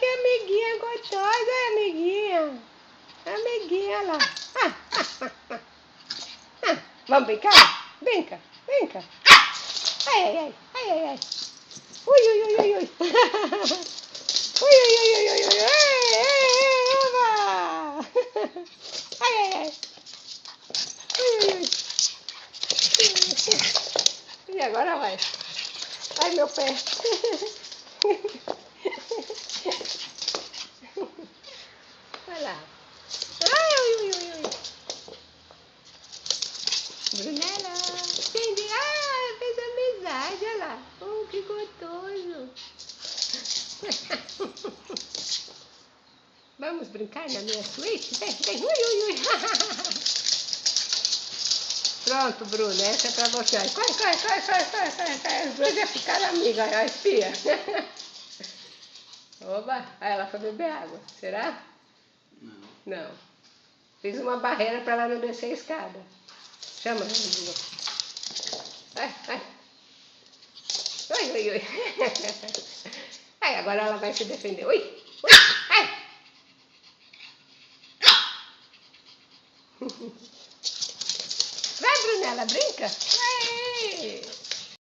que amiguinha gostosa, amiguinha. Amiguinha lá. Vamos brincar? Brinca, brinca. Ai, ai, ai, ai, ai, ai. Ui, ui, ui, ui, ui. Ui, ui, ui, ui, ui, ui. Eva. Ai, ai, ai. Ui, ui, ui. E agora vai. Ai, meu pé. Vai lá. Ai, ui, ui, ui, ui. Brunella. Entendi. Ah, fez amizade, olha lá. Oh, que gostoso. Vamos brincar na minha suíte? Vem, vem. Ui, ui, ui. Pronto, Bruna, essa é pra você. Corre, corre, corre, corre, corre, corre, corre. Os dois iam ficar amiga, a espia. Oba, aí ela foi beber água. Será? Não. Não. Fiz uma barreira para ela não descer a escada. Chama ela, Bruna. Ai, ai. Ui, ui, ui. Ai, agora ela vai se defender. Ui, ui, ai. Vai, Brunella, brinca. Ai.